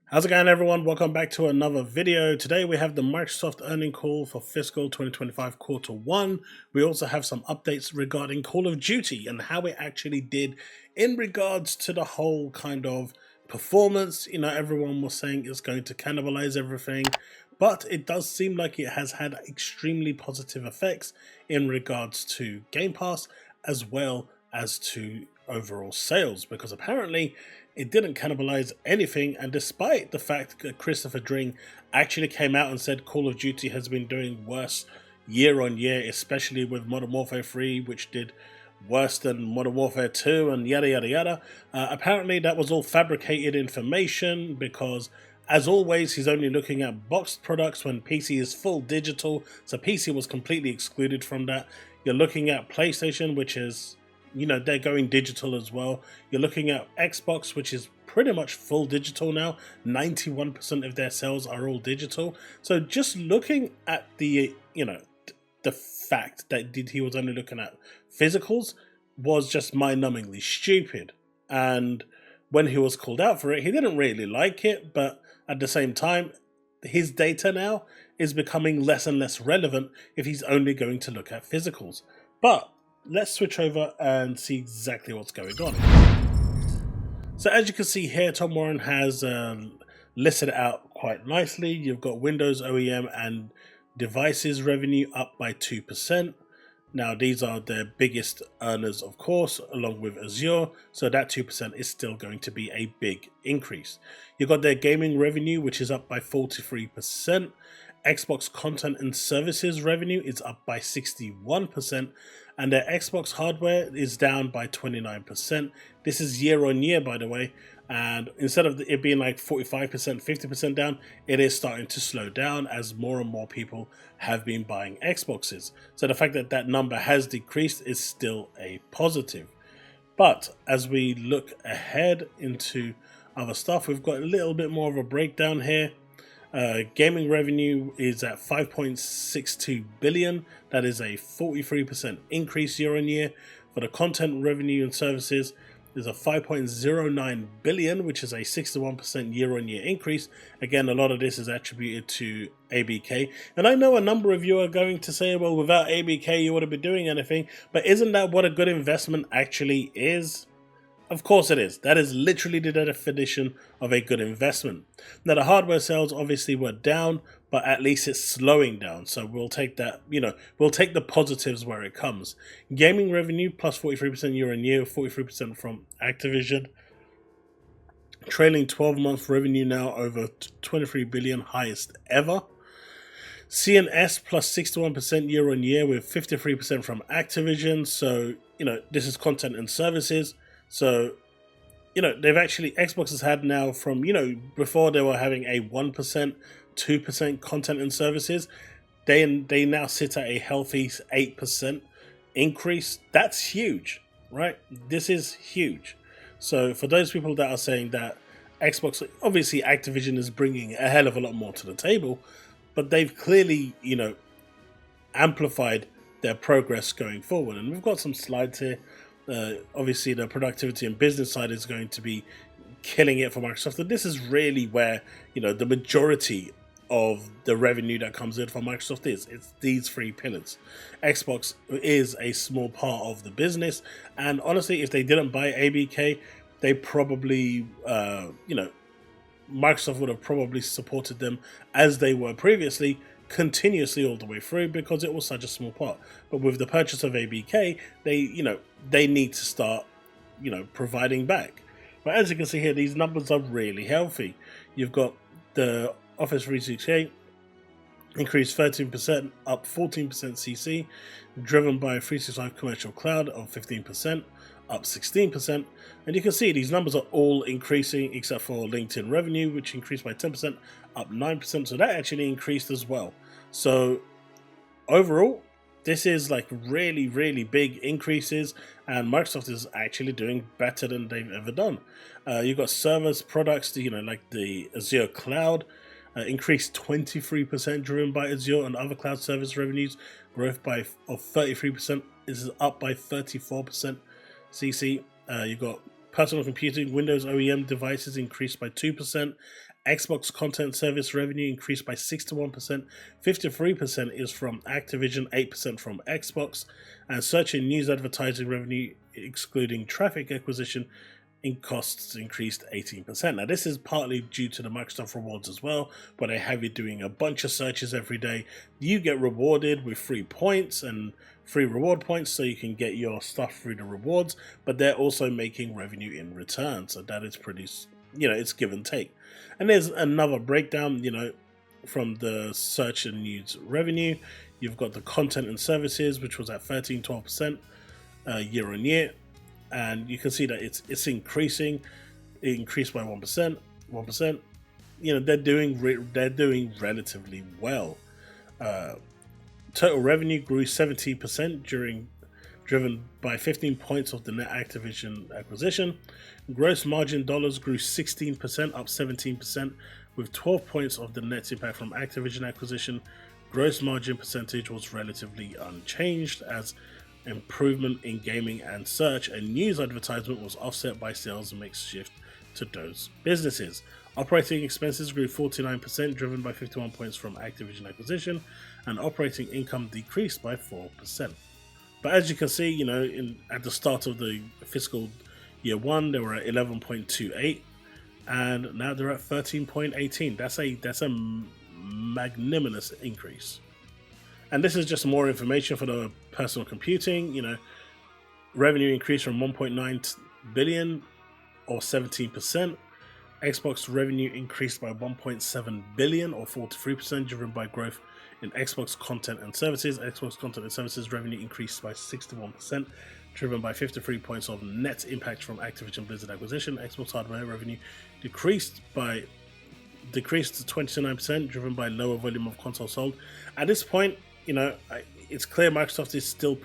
How's it going, everyone? Welcome back to another video. Today we have the Microsoft earning call for fiscal 2025 quarter one. We also have some updates regarding Call of Duty and how it actually did in regards to the whole kind of performance. You know, everyone was saying it's going to cannibalize everything, but it does seem like it has had extremely positive effects in regards to Game Pass as well as to overall sales, because apparently it didn't cannibalize anything. And despite the fact that Christopher Dring actually came out and said Call of Duty has been doing worse year on year, especially with Modern Warfare 3, which did worse than Modern Warfare 2 and yada yada yada, apparently that was all fabricated information, because as always he's only looking at boxed products when PC is full digital, so PC was completely excluded from that. You're looking at PlayStation, which is, you know, they're going digital as well. You're looking at Xbox, which is pretty much full digital now. 91% of their sales are all digital. So just looking at the, you know, the fact that he was only looking at physicals was just mind-numbingly stupid. And when he was called out for it, he didn't really like it, but at the same time, his data now is becoming less and less relevant if he's only going to look at physicals. But let's switch over and see exactly what's going on. So as you can see here, Tom Warren has listed it out quite nicely. You've got Windows OEM and devices revenue up by 2%. Now these are their biggest earners, of course, along with Azure, so that 2% is still going to be a big increase. You've got their gaming revenue, which is up by 43%. Xbox content and services revenue is up by 61%, and their Xbox hardware is down by 29%. This is year on year, by the way, and instead of it being like 45%, 50% down, it is starting to slow down as more and more people have been buying Xboxes. So the fact that that number has decreased is still a positive. But as we look ahead into other stuff, we've got a little bit more of a breakdown here. Gaming revenue is at 5.62 billion. That is a 43% increase year on year. For the content revenue and services, there's a 5.09 billion, which is a 61% year on year increase. Again, a lot of this is attributed to ABK. And I know a number of you are going to say, well, without ABK, you wouldn't be doing anything. But isn't that what a good investment actually is? Of course it is. That is literally the definition of a good investment. Now the hardware sales obviously were down, but at least it's slowing down. So we'll take that, you know, we'll take the positives where it comes. Gaming revenue plus 43% year on year, 43% from Activision. Trailing 12-month revenue now over 23 billion, highest ever. CNS plus 61% year on year with 53% from Activision. So, you know, this is content and services. So, you know, they've actually, Xbox has had now from, you know, before they were having a 1%, 2% content and services, they now sit at a healthy 8% increase. That's huge, right? This is huge. So for those people that are saying that Xbox, obviously Activision is bringing a hell of a lot more to the table, but they've clearly, you know, amplified their progress going forward. And we've got some slides here. Obviously the productivity and business side is going to be killing it for Microsoft, and this is really where, you know, the majority of the revenue that comes in from Microsoft is. It's these three pillars. Xbox is a small part of the business, and honestly, if they didn't buy ABK, they probably, you know, Microsoft would have probably supported them as they were previously, continuously all the way through, because it was such a small part. But with the purchase of ABK, they, you know, they need to start, you know, providing back. But as you can see here, these numbers are really healthy. You've got the Office 368 increased 13%, up 14% CC, driven by 365 Commercial Cloud of 15%, up 16%. And you can see these numbers are all increasing except for LinkedIn revenue, which increased by 10%, up 9%. So that actually increased as well. So overall, this is like really, really big increases, and Microsoft is actually doing better than they've ever done. You've got service products, you know, like the Azure Cloud, increased 23%, driven by Azure and other cloud service revenues, growth of 33%. This is up by 34% CC. You've got personal computing, Windows OEM devices increased by 2%. Xbox content service revenue increased by 61%, 53% is from Activision, 8% from Xbox, and search and news advertising revenue, excluding traffic acquisition, in costs increased 18%. Now this is partly due to the Microsoft rewards as well, but they have you doing a bunch of searches every day. You get rewarded with free points and free reward points, so you can get your stuff through the rewards, but they're also making revenue in return, so that is pretty, it's give and take. And there's another breakdown, from the search and news revenue. You've got the content and services, which was at 12% year on year, and you can see that it's increasing. It increased by 1%. They're doing relatively well. Total revenue grew 70% driven by 15 points of the net Activision acquisition. Gross margin dollars grew 16%, up 17%, with 12 points of the net impact from Activision acquisition. Gross margin percentage was relatively unchanged as improvement in gaming and search and news advertisement was offset by sales mix shift to those businesses. Operating expenses grew 49%, driven by 51 points from Activision acquisition, and operating income decreased by 4%. But as you can see, at the start of the fiscal year 1, they were at 11.28, and now they're at 13.18. That's a magnanimous increase. And this is just more information for the personal computing. Revenue increased from 1.9 billion or 17%. Xbox revenue increased by 1.7 billion or 43%, driven by growth in Xbox content and services. Xbox content and services revenue increased by 61%, driven by 53 points of net impact from Activision Blizzard acquisition. Xbox hardware revenue decreased to 29%, driven by lower volume of consoles sold. At this point, it's clear Microsoft is still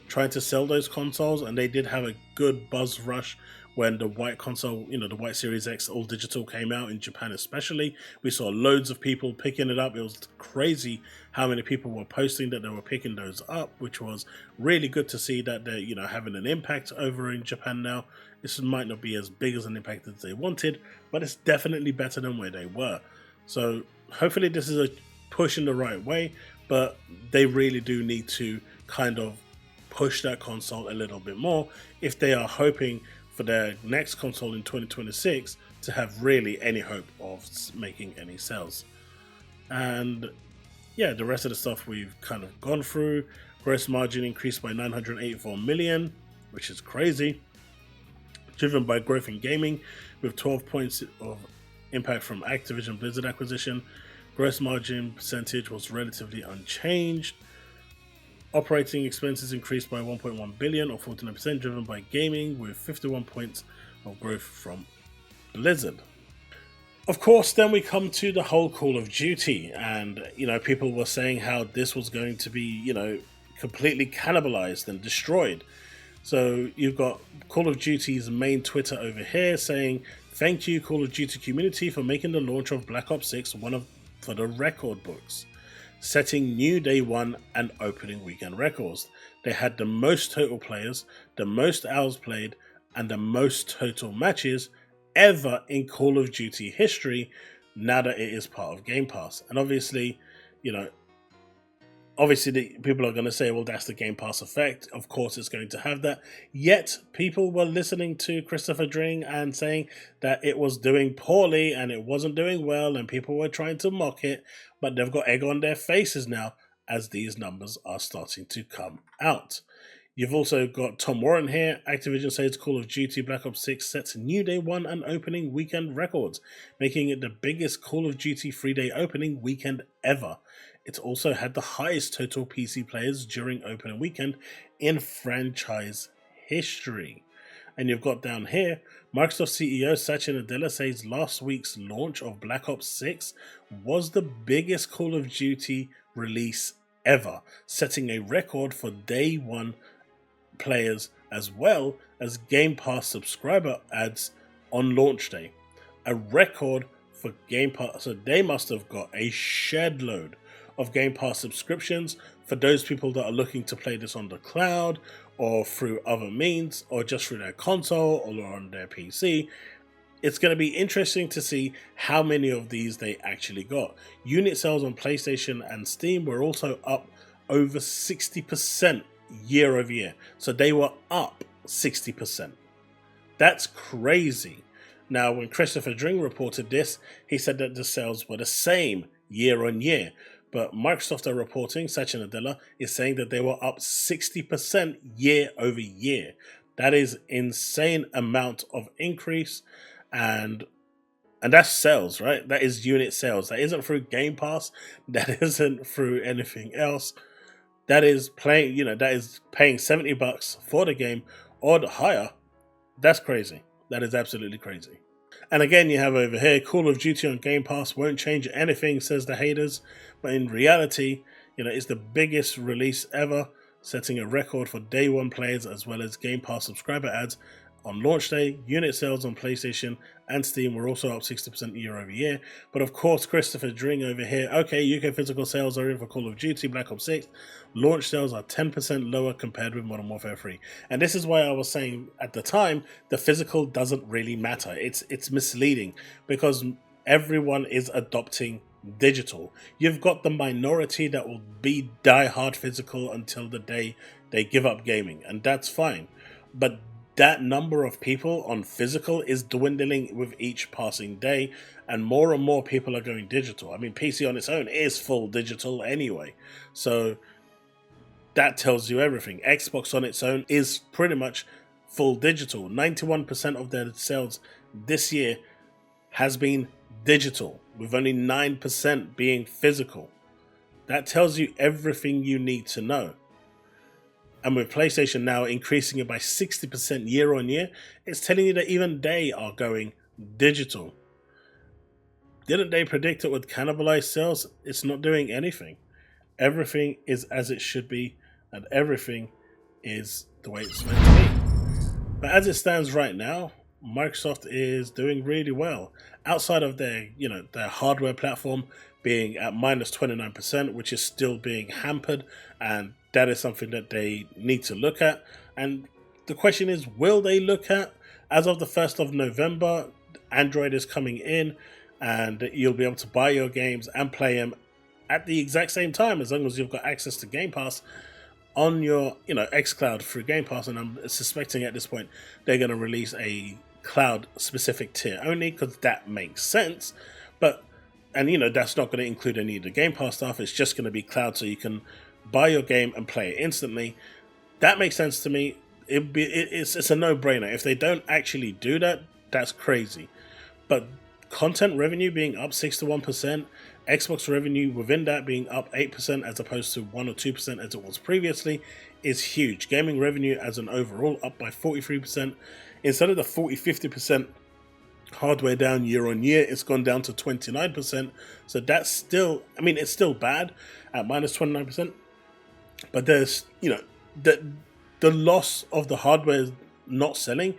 trying to sell those consoles, and they did have a good buzz rush when the white console, the white Series X all digital came out in Japan especially. We saw loads of people picking it up. It was crazy how many people were posting that they were picking those up, which was really good to see that they're, having an impact over in Japan now. This might not be as big as an impact as they wanted, but it's definitely better than where they were. So hopefully this is a push in the right way, but they really do need to kind of push that console a little bit more if they are hoping for their next console in 2026 to have really any hope of making any sales. And yeah, the rest of the stuff we've kind of gone through. Gross margin increased by 984 million, which is crazy, driven by growth in gaming with 12 points of impact from Activision Blizzard acquisition. Gross margin percentage was relatively unchanged. Operating expenses increased by 1.1 billion or 49%, driven by gaming with 51 points of growth from Blizzard. Of course, then we come to the whole Call of Duty, and people were saying how this was going to be completely cannibalized and destroyed. So you've got Call of Duty's main Twitter over here saying, "Thank you, Call of Duty community, for making the launch of Black Ops 6 for the record books, setting new day one and opening weekend records. They had the most total players, the most hours played, and the most total matches ever in Call of Duty history now that it is part of Game Pass." And obviously, the people are going to say, well, that's the Game Pass effect. Of course, it's going to have that. Yet, people were listening to Christopher Dring and saying that it was doing poorly and it wasn't doing well, and people were trying to mock it. But they've got egg on their faces now as these numbers are starting to come out. You've also got Tom Warren here. Activision says Call of Duty Black Ops 6 sets new day one and opening weekend records, making it the biggest Call of Duty 3-day opening weekend ever. It also had the highest total PC players during opening weekend in franchise history. And you've got down here, Microsoft CEO Satya Nadella says last week's launch of Black Ops 6 was the biggest Call of Duty release ever, setting a record for day one players as well as Game Pass subscriber adds on launch day. A record for Game Pass, so they must have got a shed load of Game Pass subscriptions for those people that are looking to play this on the cloud or through other means or just through their console or on their PC. it's going to be interesting to see how many of these they actually got. Unit sales on PlayStation and Steam were also up over 60% year over year. So they were up 60%. That's crazy. Now, when Christopher Dring reported this, he said that the sales were the same year on year. But Microsoft are reporting, Satya Nadella is saying that they were up 60% year over year. That is insane amount of increase, and that's sales, right? That is unit sales. That isn't through Game Pass. That isn't through anything else. That is playing, that is paying $70 for the game or higher. That's crazy. That is absolutely crazy. And again, you have over here, Call of Duty on Game Pass won't change anything, says the haters. But in reality, it's the biggest release ever, setting a record for day one players as well as Game Pass subscriber ads. On launch day, unit sales on PlayStation and Steam were also up 60% year over year. But of course, Christopher Dring over here, okay, UK physical sales are in for Call of Duty Black Ops 6. Launch sales are 10% lower compared with Modern Warfare 3. And this is why I was saying at the time, the physical doesn't really matter. It's misleading because everyone is adopting digital. You've got the minority that will be die-hard physical until the day they give up gaming, and that's fine. But that number of people on physical is dwindling with each passing day, and more people are going digital. I mean, PC on its own is full digital anyway, so that tells you everything. Xbox on its own is pretty much full digital. 91% of their sales this year has been digital, with only 9% being physical. That tells you everything you need to know. And with PlayStation now increasing it by 60% year on year, it's telling you that even they are going digital. Didn't they predict it would cannibalize sales? It's not doing anything. Everything is as it should be, and everything is the way it's meant to be. But as it stands right now, Microsoft is doing really well. Outside of their hardware platform being at minus 29%, which is still being hampered, and that is something that they need to look at. And the question is, will they look at? As of the 1st of November, Android is coming in, and you'll be able to buy your games and play them at the exact same time, as long as you've got access to Game Pass on your xCloud through Game Pass. And I'm suspecting at this point they're going to release a cloud specific tier only, because that makes sense. And that's not going to include any of the Game Pass stuff. It's just going to be cloud, so you can buy your game and play it instantly. That makes sense to me. It's a no-brainer. If they don't actually do that, that's crazy. But content revenue being up 61%, Xbox revenue within that being up 8% as opposed to 1 or 2% as it was previously is huge. Gaming revenue as an overall up by 43%. Instead of the 40-50% hardware down year on year, it's gone down to 29%. So that's still, it's still bad at minus 29%. But there's, the loss of the hardware not selling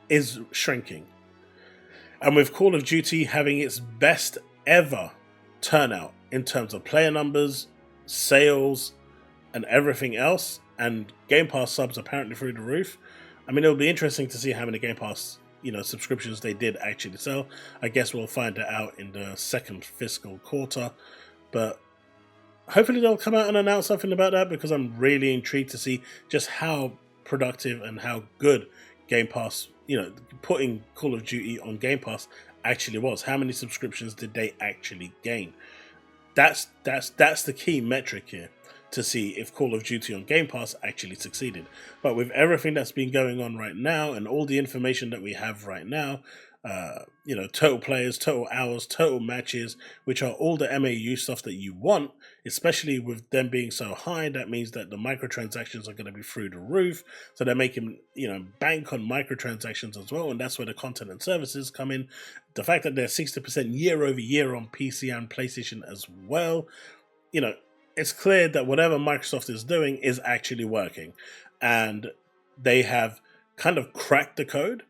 is shrinking. And with Call of Duty having its best ever turnout in terms of player numbers, sales, and everything else, and Game Pass subs apparently through the roof, it'll be interesting to see how many Game Pass subscriptions they did actually sell. I guess we'll find that out in the second fiscal quarter. But hopefully they'll come out and announce something about that, because I'm really intrigued to see just how productive and how good Game Pass, putting Call of Duty on Game Pass actually was. How many subscriptions did they actually gain? That's the key metric here, to see if Call of Duty on Game Pass actually succeeded. But with everything that's been going on right now and all the information that we have right now, total players, total hours, total matches, which are all the MAU stuff that you want, especially with them being so high, that means that the microtransactions are going to be through the roof. So they're making, bank on microtransactions as well, and that's where the content and services come in. The fact that they're 60% year over year on PC and PlayStation as well, it's clear that whatever Microsoft is doing is actually working, and they have kind of cracked the code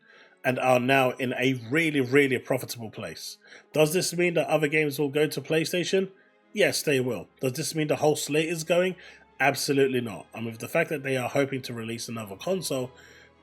and are now in a really, really profitable place. Does this mean that other games will go to PlayStation? Yes, they will. Does this mean the whole slate is going? Absolutely not. And with the fact that they are hoping to release another console,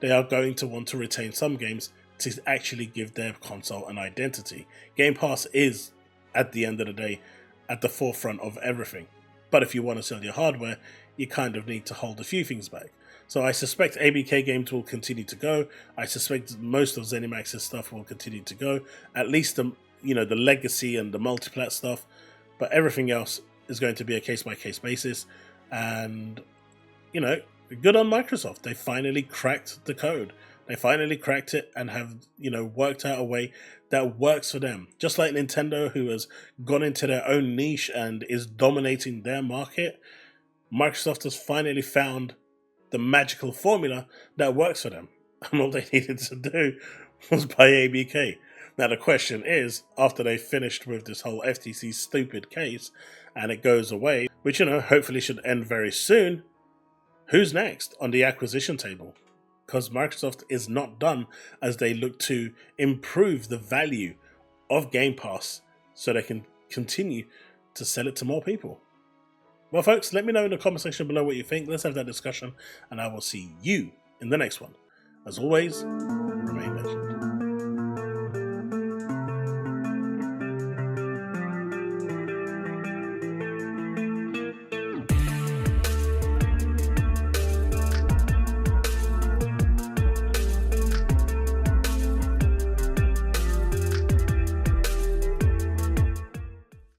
they are going to want to retain some games to actually give their console an identity. Game Pass is, at the end of the day, at the forefront of everything. But if you want to sell your hardware, you kind of need to hold a few things back. So I suspect ABK games will continue to go. I suspect most of ZeniMax's stuff will continue to go. At least the legacy and the multiplat stuff. But everything else is going to be a case-by-case basis. And, good on Microsoft. They finally cracked the code. They finally cracked it and have, worked out a way that works for them. Just like Nintendo, who has gone into their own niche and is dominating their market, Microsoft has finally found the magical formula that works for them. And all they needed to do was buy ABK. Now the question is, after they finished with this whole FTC stupid case and it goes away, which hopefully should end very soon, who's next on the acquisition table? Because Microsoft is not done as they look to improve the value of Game Pass so they can continue to sell it to more people. Well, folks, let me know in the comment section below what you think. Let's have that discussion, and I will see you in the next one. As always, remain legend.